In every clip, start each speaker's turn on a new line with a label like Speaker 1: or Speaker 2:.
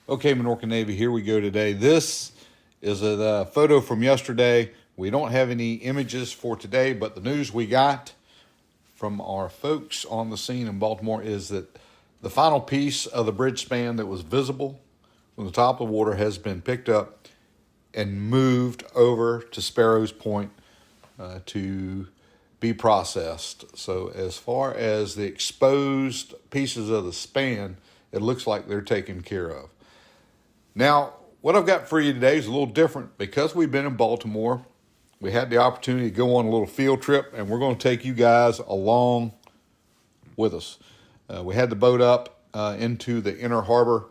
Speaker 1: Okay, Minorcan Navy, here we go today. This is a photo from yesterday. We don't have any images for today, but the news we got from our folks on the scene in Baltimore is that the final piece of the bridge span that was visible from the top of the water has been picked up and moved over to Sparrows Point to be processed. So as far as the exposed pieces of the span, it looks like they're taken care of. Now, what I've got for you today is a little different. Because we've been in Baltimore, we had the opportunity to go on a little field trip, and we're going to take you guys along with us. We had the boat up into the inner harbor,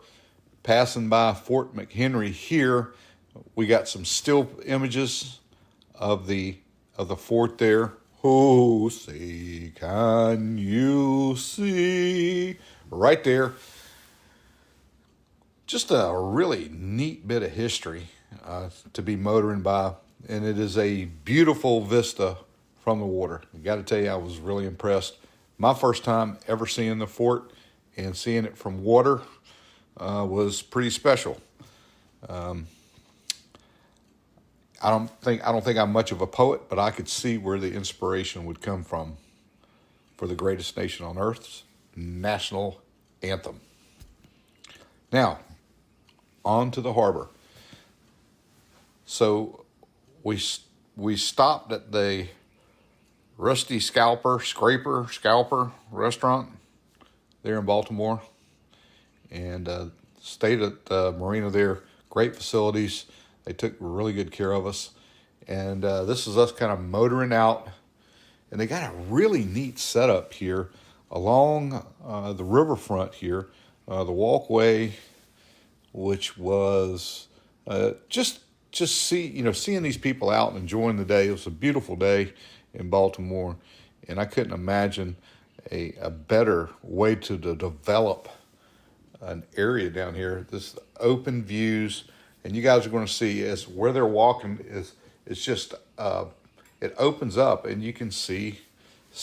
Speaker 1: passing by Fort McHenry here. We got some still images of the fort there. Oh, say, can you see? Right there. Just a really neat bit of history to be motoring by, and it is a beautiful vista from the water. I got to tell you, I was really impressed. My first time ever seeing the fort and seeing it from water was pretty special. I don't think I'm much of a poet, but I could see where the inspiration would come from for the greatest nation on earth's national anthem. Now, on to the harbor. So we stopped at the Rusty Scalper restaurant there in Baltimore, and stayed at the marina there. Great facilities. They took really good care of us. And this is us kind of motoring out. And they got a really neat setup here along the riverfront here. The walkway, which was just seeing these people out and enjoying the day. It was a beautiful day in Baltimore, and I couldn't imagine a better way to develop an area down here. This open views, and you guys are going to see as where they're walking it's just it opens up, and you can see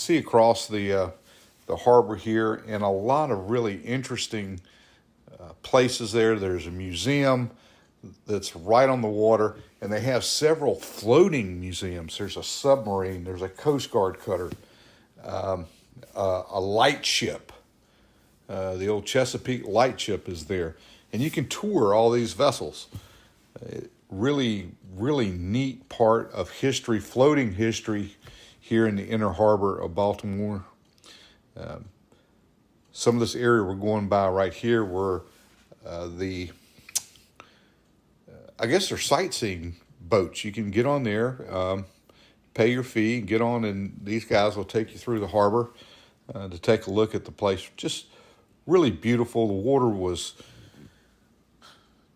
Speaker 1: across the harbor here, and a lot of really interesting places there. There's a museum that's right on the water, and they have several floating museums. There's a submarine, there's a Coast Guard cutter, a light ship. The old Chesapeake light ship is there, and you can tour all these vessels. Really, really neat part of history, floating history here in the inner harbor of Baltimore. Some of this area we're going by right here were I guess they're sightseeing boats. You can get on there, pay your fee, and get on, and these guys will take you through the harbor to take a look at the place. Just really beautiful. The water was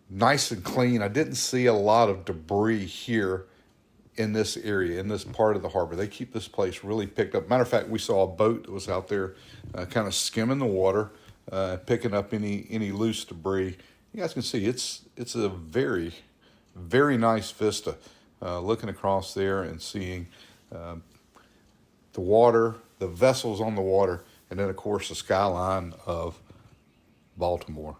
Speaker 1: nice and clean. I didn't see a lot of debris here in this area, in this part of the harbor. They keep this place really picked up. Matter of fact, we saw a boat that was out there kind of skimming the water, picking up any loose debris. You guys can see it's a very, very nice vista, looking across there and seeing the water, the vessels on the water, and then, of course, the skyline of Baltimore.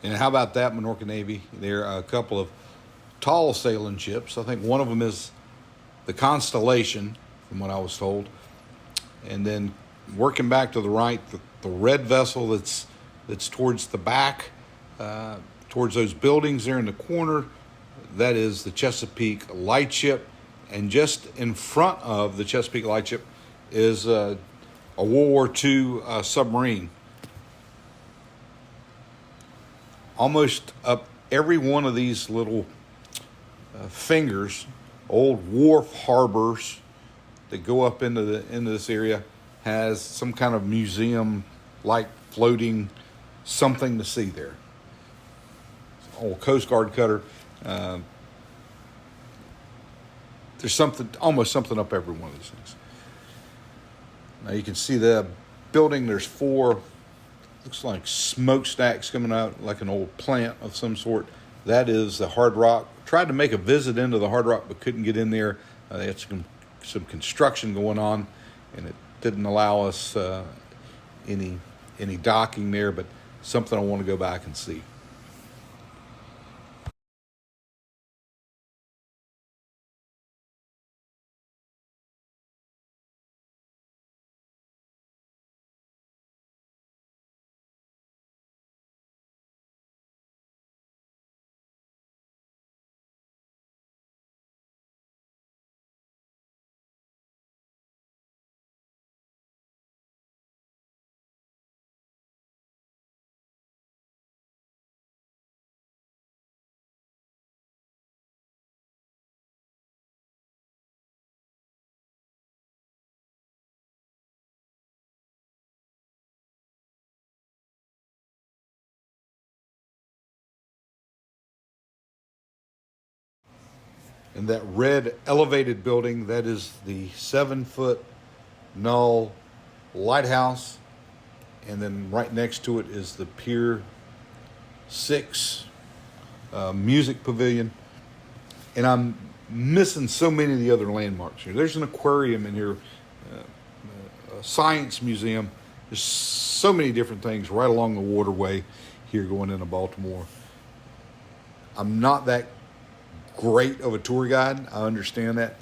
Speaker 1: And how about that, Minorcan Navy? There are a couple of tall sailing ships. I think one of them is the Constellation, from what I was told. And then working back to the right, the red vessel that's towards the back, towards those buildings there in the corner, that is the Chesapeake lightship. And just in front of the Chesapeake lightship is a World War II submarine. Almost up every one of these little fingers, old wharf harbors that go up into this area, has some kind of museum like floating something to see there. Old Coast Guard cutter. There's almost something up every one of these things. Now you can see the building. There's four looks like smokestacks coming out, like an old plant of some sort. That is the Hard Rock. Tried to make a visit into the Hard Rock, but couldn't get in there. They had some construction going on, and it didn't allow us any docking there, but something I want to go back and see. And that red elevated building, that is the 7-foot Null Lighthouse. And then right next to it is the Pier 6 Music Pavilion. And I'm missing so many of the other landmarks here. There's an aquarium in here, a science museum. There's so many different things right along the waterway here going into Baltimore. I'm not that great of a tour guide, I understand that,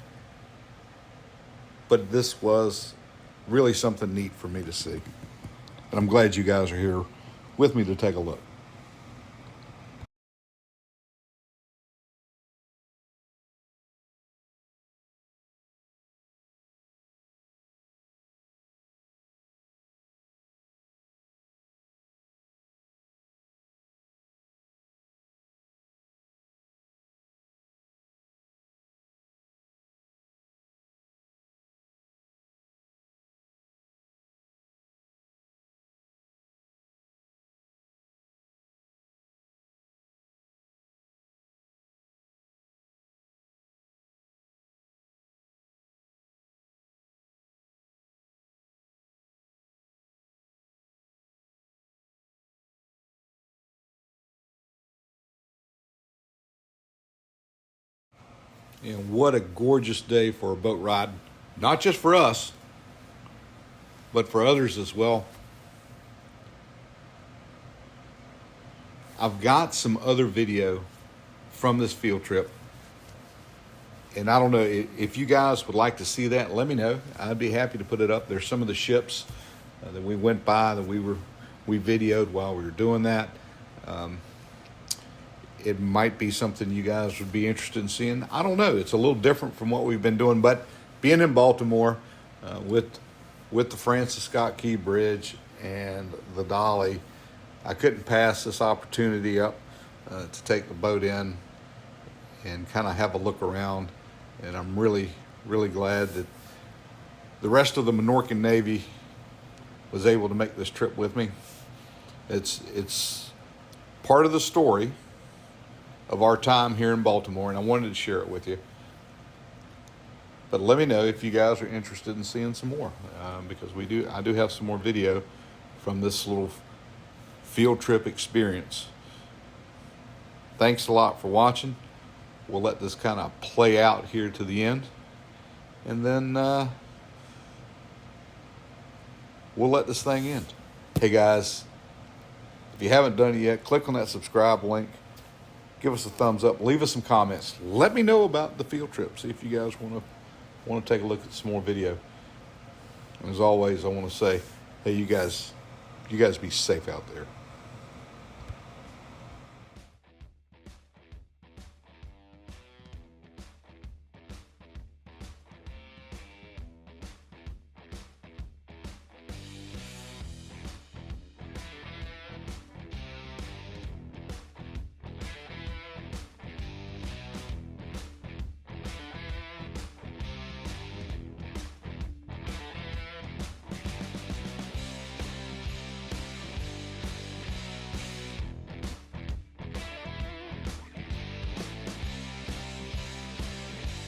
Speaker 1: but this was really something neat for me to see, and I'm glad you guys are here with me to take a look. And what a gorgeous day for a boat ride, not just for us, but for others as well. I've got some other video from this field trip, and I don't know if you guys would like to see that. Let me know. I'd be happy to put it up. There's some of the ships that we went by that we videoed while we were doing that. It might be something you guys would be interested in seeing. I don't know. It's a little different from what we've been doing, but being in Baltimore with the Francis Scott Key Bridge and the Dolly, I couldn't pass this opportunity up to take the boat in and kind of have a look around. And I'm really, really glad that the rest of the Minorcan Navy was able to make this trip with me. It's part of the story of our time here in Baltimore, and I wanted to share it with you. But let me know if you guys are interested in seeing some more, because I do have some more video from this little field trip experience. Thanks a lot for watching. We'll let this kind of play out here to the end, and then we'll let this thing end. Hey guys, if you haven't done it yet, click on that subscribe link. Give us a thumbs up. Leave us some comments. Let me know about the field trip. See if you guys want to take a look at some more video. And as always, I want to say, hey, you guys be safe out there.